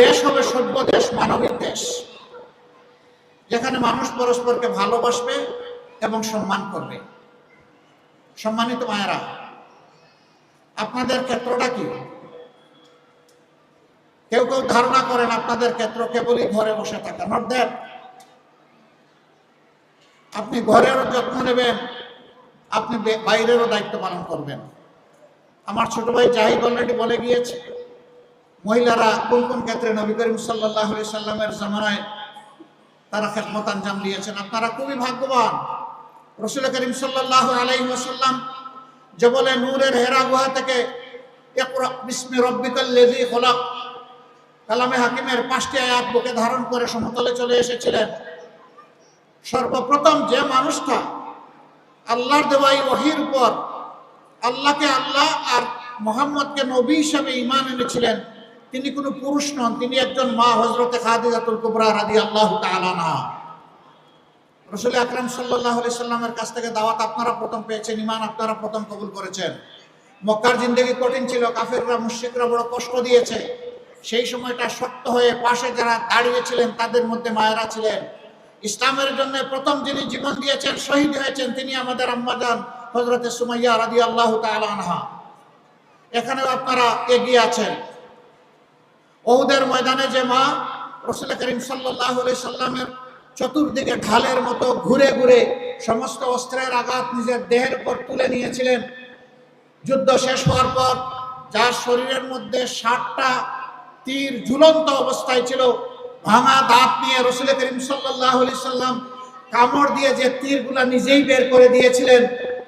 দেশ হবে সভ্য দেশ, মানবিক দেশ, যেখানে মানুষ পরস্পরকে ভালোবাসবে এবং সম্মান করবে। সম্মানিত মায়েরা, আপনাদের ক্ষেত্রটা কি? কেউ কেউ ধারণা করেন আপনাদের ক্ষেত্র কেবলই ঘরে বসে থাকা। Not that. আপনি ঘরেরও যত্ন নেবেন, আপনি বাইরেরও দায়িত্ব পালন করবেন। আমার ছোট ভাই জাহিদ অলরেডি বলে গিয়েছে, মহিলারা কোন কোন ক্ষেত্রে নবী করিম সাল্লাল্লাহু আলাইহি সাল্লামের জামানায় তারা খেদমত আঞ্জাম দিয়েছেন। আপনারা খুবই ভাগ্যবান। রাসূল করিম সাল্লাল্লাহু আলাইহি ওয়াসাল্লাম জবলে নূরের হেরা গুহা থেকে ইকরা বিসমি রাব্বিকাল্লাযী খলাক কালামে হাকিমের 5টি আয়াত বুকে ধারণ করে সমতলে চলে এসেছিলেন। সর্বপ্রথম যে মানুষটা আল্লাহর দেওয়া এই ওহীর উপর আল্লাহকে আল্লাহ আর মুহাম্মদকে নবী হিসেবে ঈমান এনেছিলেন, তিনি কোনো পুরুষ নন, তিনি একজন মা, হযরতে খাদিজাতুল কুবরা রাদিয়াল্লাহু তাআলা আনহা। রাসূল আকরাম সাল্লাল্লাহু আলাইহি সাল্লামের কাছ থেকে দাওয়াত আপনারা প্রথম পেয়েছেন, ঈমান আপনারা প্রথম কবুল করেছেন। মক্কার জিন্দেগি কঠিন ছিল, কাফেররা মুশরিকরা বড় কষ্ট দিয়েছে। সেই সময়টা শক্ত হয়ে পাশে যারা দাঁড়িয়েছিলেন তাদের মধ্যে মায়েরা ছিলেন। ইসলামের জন্য প্রথম যিনি জীবন দিয়েছেন, শহীদ হয়েছেন, তিনি আমাদের আম্মাজান হযরতে সুমাইয়া রাদিয়াল্লাহু তাআলা আনহা। এখানেও আপনারা এগিয়ে আছেন। উহুদের ময়দানে যে মা রাসূল করিম সাল্লাল্লাহু আলাইহি সাল্লামের চতুর্দিকে ঢালের মতো ঘুরে ঘুরে সমস্ত অস্ত্রের আঘাত নিজের দেহের উপর তুলে নিয়েছিলেন, যুদ্ধ শেষ হওয়ার পর যার শরীরের মধ্যে 60টা তীর ঝুলন্ত অবস্থায় ছিল, ভাঙা দাঁত নিয়ে রাসূল করিম সাল্লাল্লাহু আলাইহি সাল্লাম কামড় দিয়ে যে তীরগুলা নিজেই বের করে দিয়েছিলেন,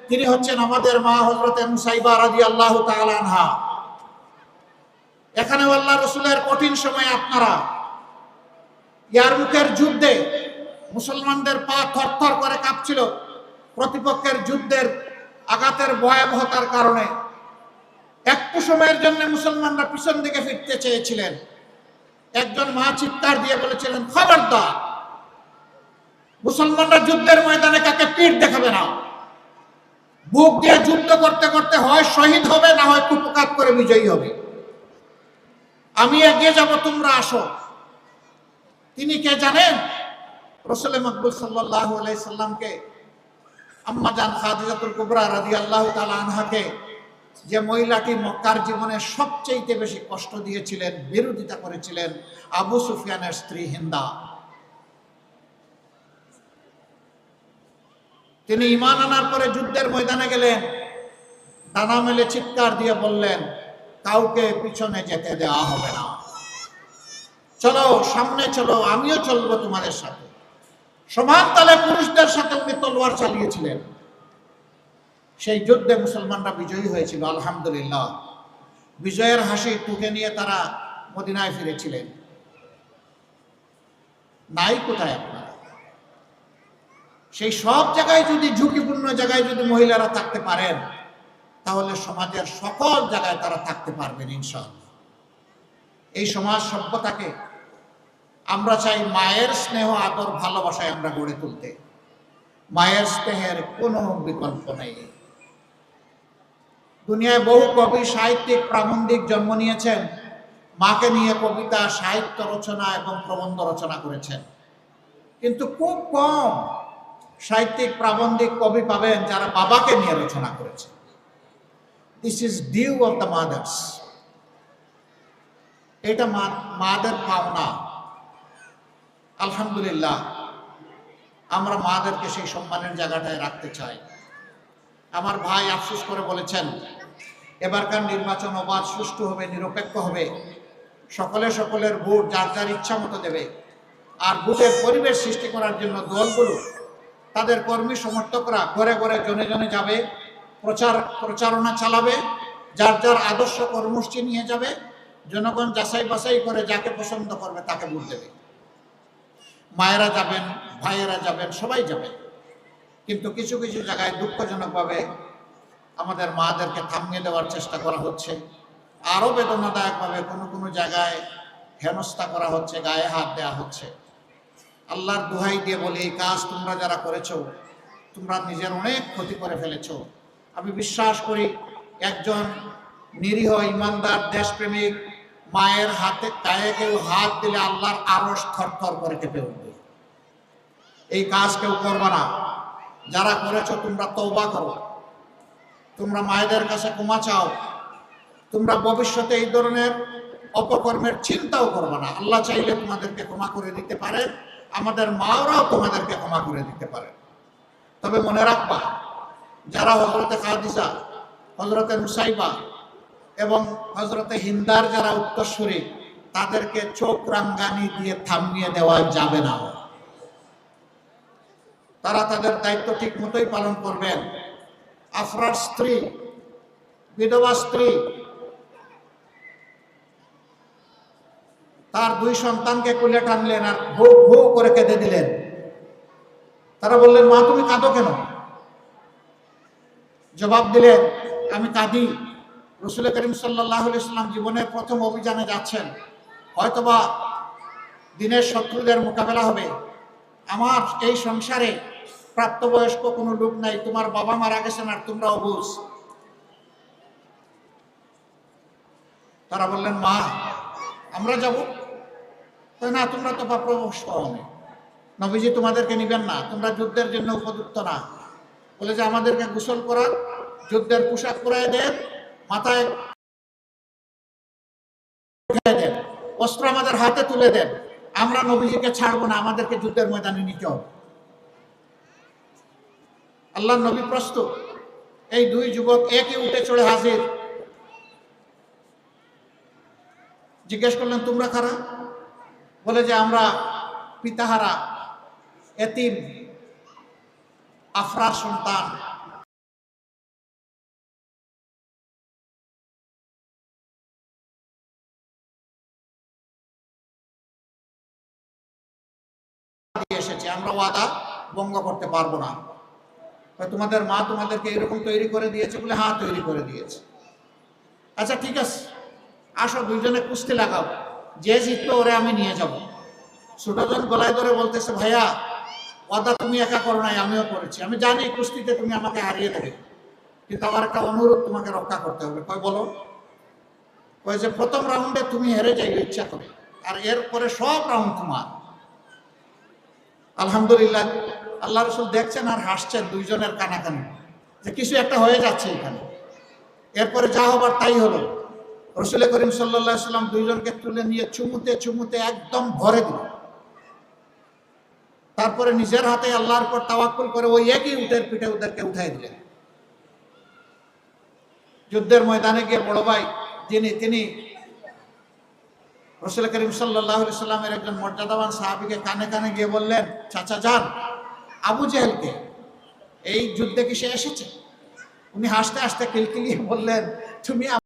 তিনি হচ্ছেন আমাদের মা হযরতে মুসাইবা রাদিয়াল্লাহু তাআলা আনহা। এখানে আল্লাহ রাসূলের কঠিন সময়ে আপনারা ইয়ারমুকের যুদ্ধে মুসলমানদের পা থরথর করে কাঁপছিল প্রতিপক্ষের যুদ্ধের আঘাতের ভয়াবহতার কারণে। একটু সময়ের জন্য মুসলমানরা পিছন দিকে ফিরতে চেয়েছিলেন। একজন মা চিৎকার দিয়ে বলেছিলেন, খবরদার, মুসলমানরা যুদ্ধের ময়দানে কাকে পিঠ দেখাবে না। বুক দিয়ে যুদ্ধ করতে করতে হয় শহীদ হবে, না হয় কুপকাত করে বিজয়ী হবে। আমি এগিয়ে যাব, তোমরা আসো। তিনি কে জানেন? রাসূল মকবুল সাল্লাল্লাহু আলাইহি সাল্লামকে আম্মা জান খাদিজাতুল কুবরা রাদিয়াল্লাহু তাআলা আনহাকে, যে মহিলাটি মক্কার জীবনে সবচেয়ে বেশি কষ্ট দিয়েছিলেন, বিরোধিতা করেছিলেন, আবু সুফিয়ানের স্ত্রী হিন্দা, তিনি ঈমান আনার পরে যুদ্ধের ময়দানে গেলেন, ডানা মেলে চিৎকার দিয়ে বললেন, কাউকে পিছনে যেতে দেওয়া হবে না, চলো সামনে চলো, আমিও চলবো তোমাদের সাথে। সমান তালে পুরুষদের সাথে উনি তলোয়ার চালিয়েছিলেন। সেই যুদ্ধে মুসলমানরা বিজয়ী হয়েছিল, আলহামদুলিল্লাহ। বিজয়ের হাসি টুকে নিয়ে তারা মদিনায় ফিরেছিলেন। নাই কোথায় আপনারা? সেই সব জায়গায় যদি, ঝুঁকিপূর্ণ জায়গায় যদি মহিলারা থাকতে পারেন, তাহলে সমাজের সকল জায়গায় তারা থাকতে পারবেন ইনশাআল্লাহ। এই সমাজ সভ্যতাকে আমরা চাই মায়ের স্নেহ, আদর, ভালোবাসায় আমরা গড়ে তুলতে। মায়ের স্নেহের কোনো বিকল্প নেই। দুনিয়ায় বহু কবি, সাহিত্যিক, প্রাবন্ধিক জন্ম নিয়েছেন, মাকে নিয়ে কবিতা, সাহিত্য রচনা এবং প্রবন্ধ রচনা করেছেন। কিন্তু খুব কম সাহিত্যিক, প্রাবন্ধিক, কবি পাবেন যারা বাবাকে নিয়ে রচনা করেছে। This is due of the mothers. এটা মাদের পাওনা। আলহামদুলিল্লাহ, আমরা মাদেরকে সেই সম্মানের জায়গাটায় রাখতে চাই। আমার ভাই আফসোস করে বলেছেন, এবারকার নির্বাচন অবাধ, সুষ্ঠু হবে, নিরপেক্ষ হবে, সকলের ভোট যার যার ইচ্ছা মতো দেবে। আর ভোটের পরিবেশ সৃষ্টি করার জন্য দলগুলো, তাদের কর্মী সমর্থকরা ঘরে ঘরে, জনে জনে যাবে, প্রচারণা চালাবে, যার যার আদর্শ কর্মসূচি নিয়ে যাবে। জনগণ যাচাই বাছাই করে যাকে পছন্দ করবে তাকে ভোট দেবে। মায়েরা যাবেন, ভাইয়েরা যাবেন, সবাই যাবেন। কিন্তু কিছু কিছু জায়গায় দুঃখজনকভাবে আমাদের মাদেরকে থামিয়ে দেওয়ার চেষ্টা করা হচ্ছে। আরও বেদনাদায়কভাবে কোনো কোনো জায়গায় হেনস্থা করা হচ্ছে, গায়ে হাত দেওয়া হচ্ছে। আল্লাহর দোহাই দিয়ে বলি, এই কাজ তোমরা যারা করেছো, তোমরা নিজের অনেক ক্ষতি করে ফেলেছো। আমি বিশ্বাস করি একজন নিরীহ, ইমানদার, দেশপ্রেমিক মায়ের হাতে গায়ে কেউ হাত দিলে আল্লাহর আরশ থরথর করে কেঁপে উঠবে। এই কাজ কেউ করবে না। যারা করেছো তোমরা তওবা করো, তোমরা মায়েদের কাছে ক্ষমা চাও, তোমরা ভবিষ্যতে এই ধরনের অপকর্মের চিন্তাও করবে না। আল্লাহ চাইলে তোমাদেরকে ক্ষমা করে দিতে পারে, আমাদের মাওরাও তোমাদেরকে ক্ষমা করে দিতে পারে। তবে মনে রাখবা, যারা হযরতে খাদিজা, হযরতে নুসাইবা এবং হযরতে হিন্দার যারা উত্তরসূরি, তাদেরকে চোখ রাঙ্গানি দিয়ে থামিয়ে দেওয়া যাবে না। তারা তাদের দায়িত্ব ঠিক মতোই পালন করবেন। আফরার স্ত্রী, বিধবা স্ত্রী, তার 2 সন্তানকে কোলে টানলেন আর ভো ভো করে কেঁদে দিলেন। তারা বললেন, মা তুমি কাঁদো কেন? জবাব দিলেন, আমি কাঁদি, রাসূল করিম সাল্লাল্লাহু আলাইহি ওয়াসাল্লাম জীবনের প্রথম অভিযানে যাচ্ছেন, হয়তোবা দিনের শত্রুদের মোকাবেলা হবে। আমার এই সংসারে প্রাপ্তবয়স্ক কোনো লোক নাই, তোমার বাবা মারা গেছেন আর তোমরা অবুঝ। তারা বললেন, মা আমরা যাব। না, তোমরা তো প্রাপ্তবয়স্ক হওনি, নবীজি তোমাদেরকে নিবেন না, তোমরা যুদ্ধের জন্য উপযুক্ত না। বলে যে আমাদেরকে গোসল করান, যুদ্ধের পোশাক পরায় দেন, মাথায় উঠিয়ে দেন, অস্ত্র আমাদের হাতে তুলে দেন, আমরা নবীজিকে ছাড়বো না, আমাদেরকে যুদ্ধের ময়দানে নিতে হবে। আল্লাহর নবী প্রস্তুত। এই 2 যুবক একই উঠে চড়ে হাজির। জিজ্ঞেস করলেন, তোমরা কারা? বলে যে আমরা পিতাহারা এতিম আফরার সন্তান। এসেছে, আমরা ওয়াদা ভঙ্গ করতে পারবো না। তোমাদের মা তোমাদেরকে এরকম তৈরি করে দিয়েছে? বলে হ্যাঁ, তৈরি করে দিয়েছে। আচ্ছা ঠিক আছে, আসো দুইজনে কুস্তি লাগাও, যে জিতবে ওরে আমি নিয়ে যাব। ছোটজন গলায় ধরে বলতেছে, ভাইয়া ওয়াদা তুমি একা করো নাই, আমিও করেছি, আমি জানি কুস্তিতে তুমি আমাকে হারিয়ে দেবে, কিন্তু আমার একটা অনুরোধ তোমাকে রক্ষা করতে হবে। কয় বলো? কয় যে প্রথম রাউন্ডে তুমি হেরে যাইবে ইচ্ছা করে, আর এরপরে সব রাউন্ড তোমার। আলহামদুলিল্লাহ, আল্লাহ রাসূল দেখছেন আর হাসছেন দুইজনের কানাকানি, যে কিছু একটা হয়ে যাচ্ছে এখানে। এরপরে যা হবার তাই হলো। রাসূল করিম সাল্লাল্লাহু আলাইহি ওয়াসাল্লাম দুইজনকে তুলে নিয়ে চুমুতে চুমুতে একদম ভরে দিল। তারপরে নিজের হাতে আল্লাহর উপর তাওয়াক্কুল করে ওই একই উটের পিঠে ওদেরকে উঠাই দিলেন। যুদ্ধের ময়দানে গিয়ে বড় ভাই তিনি রাসূল করিম সাল্লাল্লাহু আলাইহি ওয়াসাল্লামের একজন মর্যাদাবান সাহাবীকে কানে কানে গিয়ে বললেন, চাচা যান, আবু জেহেলকে এই যুদ্ধে কি সে এসেছে? উনি হাসতে হাসতে কিলকিলিয়ে বললেন, তুমি